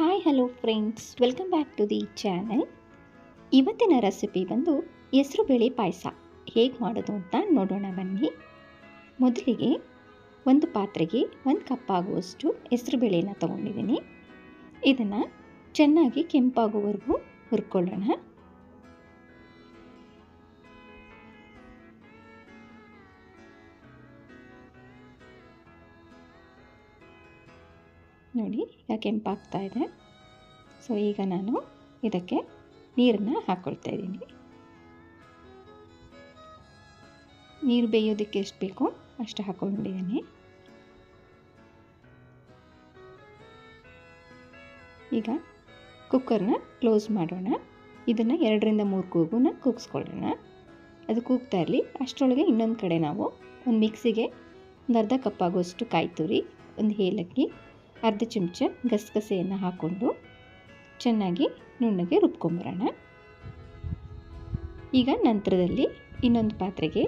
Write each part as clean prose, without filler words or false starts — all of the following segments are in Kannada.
Hi hello friends, welcome back to the channel. ಇವತ್ತಿನ ರೆಸಿಪಿ ಬಂದು ಹೆಸರುಬೇಳೆ ಪಾಯಸ ಹೇಗೆ ಮಾಡೋದು ಅಂತ ನೋಡೋಣ ಬನ್ನಿ. ಮೊದಲಿಗೆ ಒಂದು ಪಾತ್ರೆಗೆ 1 ಕಪ್ ಆಗುವಷ್ಟು ಹೆಸರುಬೇಳೆನ ತೊಗೊಂಡಿದ್ದೀನಿ. ಇದನ್ನು ಚೆನ್ನಾಗಿ ಕೆಂಪಾಗುವವರೆಗೂ ಹುರ್ಕೊಳ್ಳೋಣ. ನೋಡಿ, ಈಗ ಕೆಂಪಾಗ್ತಾ ಇದೆ. ಸೊ ಈಗ ನಾನು ಇದಕ್ಕೆ ನೀರನ್ನು ಹಾಕ್ಕೊಳ್ತಾ ಇದ್ದೀನಿ. ನೀರು ಬೇಯೋದಕ್ಕೆ ಎಷ್ಟು ಬೇಕೋ ಅಷ್ಟು ಹಾಕ್ಕೊಂಡಿದ್ದೀನಿ. ಈಗ ಕುಕ್ಕರ್ನ ಕ್ಲೋಸ್ ಮಾಡೋಣ. ಇದನ್ನು 2ರಿಂದ 3 ಕೂಗನ್ನ ಕೂಗಿಸ್ಕೊಳ್ಳೋಣ. ಅದು ಕೂಗ್ತಾ ಇರಲಿ. ಅಷ್ಟರೊಳಗೆ ಇನ್ನೊಂದು ಕಡೆ ನಾವು ಒಂದು ಮಿಕ್ಸಿಗೆ ಒಂದು ಅರ್ಧ ಕಪ್ ಆಗುವಷ್ಟು ಕಾಯಿ ತುರಿ, ಒಂದು ಏಲಕ್ಕಿ, ಅರ್ಧ ಚಮಚ ಗಸಗಸೆಯನ್ನು ಹಾಕ್ಕೊಂಡು ಚೆನ್ನಾಗಿ ನುಣ್ಣಗೆ ರುಬ್ಕೊಂಬರೋಣ. ಈಗ ನಂತರದಲ್ಲಿ ಇನ್ನೊಂದು ಪಾತ್ರೆಗೆ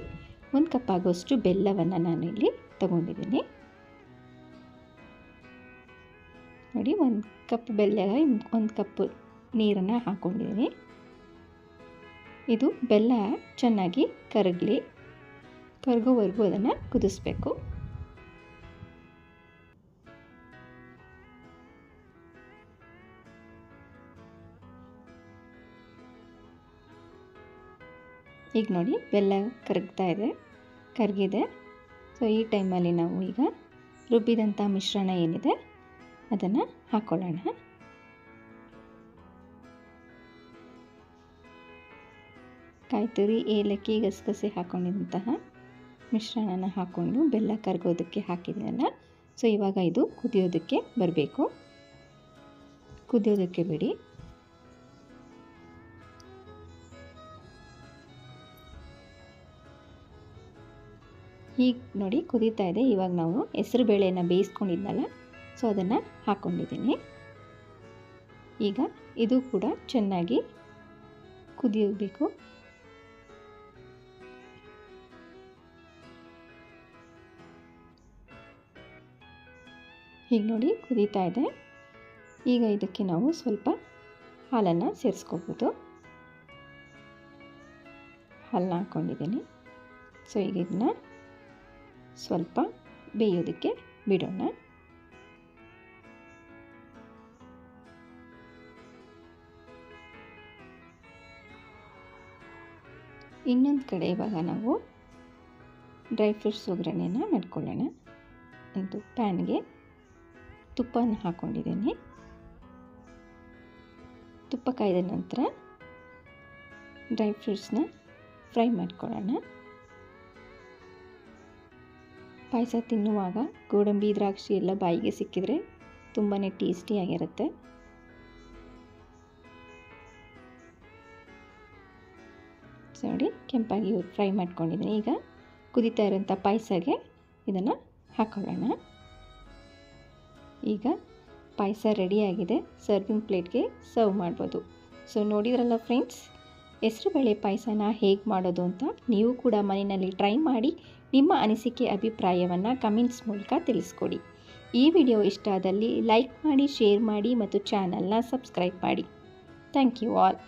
1 ಕಪ್ ಆಗುವಷ್ಟು ಬೆಲ್ಲವನ್ನು ನಾನಿಲ್ಲಿ ತಗೊಂಡಿದ್ದೀನಿ. ನೋಡಿ, 1 ಕಪ್ ಬೆಲ್ಲ 1 ಕಪ್ ನೀರನ್ನು ಹಾಕ್ಕೊಂಡಿದ್ದೀನಿ. ಇದು ಬೆಲ್ಲ ಚೆನ್ನಾಗಿ ಕರಗೋವರೆಗೂ ಅದನ್ನು ಕುದಿಸ್ಬೇಕು. ಈಗ ನೋಡಿ, ಬೆಲ್ಲ ಕರಗಿದೆ. ಸೊ ಈ ಟೈಮಲ್ಲಿ ನಾವು ಈಗ ರುಬ್ಬಿದಂಥ ಮಿಶ್ರಣ ಏನಿದೆ ಅದನ್ನು ಹಾಕ್ಕೊಳ್ಳೋಣ. ಕಾಯಿ ತುರಿ, ಏಲಕ್ಕಿ, ಗಸಗಸೆ ಹಾಕ್ಕೊಂಡಿದ್ದಂತಹ ಮಿಶ್ರಣನ ಹಾಕ್ಕೊಂಡು ಬೆಲ್ಲ ಕರಗೋದಕ್ಕೆ ಹಾಕಿದ್ದೀನಲ್ಲ. ಸೊ ಇವಾಗ ಇದು ಕುದಿಯೋದಕ್ಕೆ ಬರಬೇಕು. ಕುದಿಯೋದಕ್ಕೆ ಬಿಡಿ. ಈಗ ನೋಡಿ, ಕುದೀತಾ ಇದೆ. ಇವಾಗ ನಾವು ಹೆಸರು ಬೇಳೆಯನ್ನು ಬೇಯಿಸ್ಕೊಂಡಿದ್ನಲ್ಲ, ಸೊ ಅದನ್ನು ಹಾಕ್ಕೊಂಡಿದ್ದೀನಿ. ಈಗ ಇದು ಕೂಡ ಚೆನ್ನಾಗಿ ಕುದಿಯಬೇಕು. ಈಗ ನೋಡಿ, ಕುದೀತಾ ಇದೆ. ಈಗ ಇದಕ್ಕೆ ನಾವು ಸ್ವಲ್ಪ ಹಾಲನ್ನು ಸೇರಿಸ್ಕೋಬೋದು. ಹಾಲನ್ನ ಹಾಕ್ಕೊಂಡಿದ್ದೀನಿ. ಸೊ ಈಗ ಇದನ್ನ ಸ್ವಲ್ಪ ಬೇಯೋದಕ್ಕೆ ಬಿಡೋಣ. ಇನ್ನೊಂದು ಕಡೆ ಇವಾಗ ನಾವು ಡ್ರೈ ಫ್ರೂಟ್ಸ್ ಒಗ್ಗರಣೆಯನ್ನು ಮಾಡ್ಕೊಳ್ಳೋಣ. ಒಂದು ಪ್ಯಾನ್ಗೆ ತುಪ್ಪನ ಹಾಕ್ಕೊಂಡಿದ್ದೀನಿ. ತುಪ್ಪ ಕಾಯ್ದ ನಂತರ ಡ್ರೈ ಫ್ರೂಟ್ಸ್ನ ಫ್ರೈ ಮಾಡ್ಕೊಳ್ಳೋಣ. ಪಾಯಸ ತಿನ್ನುವಾಗ ಗೋಡಂಬಿ, ದ್ರಾಕ್ಷಿ ಎಲ್ಲ ಬಾಯಿಗೆ ಸಿಕ್ಕಿದರೆ ತುಂಬಾ ಟೇಸ್ಟಿಯಾಗಿರುತ್ತೆ. ನೋಡಿ, ಕೆಂಪಾಗಿ ಫ್ರೈ ಮಾಡ್ಕೊಂಡಿದ್ದೀನಿ. ಈಗ ಕುದೀತಾ ಇರೋಂಥ ಪಾಯಸಗೆ ಇದನ್ನು ಹಾಕ್ಕೊಳ್ಳೋಣ. ಈಗ ಪಾಯಸ ರೆಡಿಯಾಗಿದೆ. ಸರ್ವಿಂಗ್ ಪ್ಲೇಟ್ಗೆ ಸರ್ವ್ ಮಾಡ್ಬೋದು. ಸೊ ನೋಡಿದ್ರಲ್ಲ ಫ್ರೆಂಡ್ಸ್, ಹೆಸರುಬೇಳೆ ಪಾಯಸನ ಹೇಗೆ ಮಾಡೋದು ಅಂತ. ನೀವು ಕೂಡ ಮನೆಯಲ್ಲಿ ಟ್ರೈ ಮಾಡಿ ನಿಮ್ಮ ಅನಿಸಿಕೆ, ಅಭಿಪ್ರಾಯವನ್ನು ಕಮೆಂಟ್ಸ್ ಮೂಲಕ ತಿಳಿಸ್ಕೊಡಿ. ಈ ವಿಡಿಯೋ ಇಷ್ಟ ಆದಲ್ಲಿ ಲೈಕ್ ಮಾಡಿ, ಶೇರ್ ಮಾಡಿ ಮತ್ತು ಚಾನಲ್ನ ಸಬ್ಸ್ಕ್ರೈಬ್ ಮಾಡಿ. Thank you all.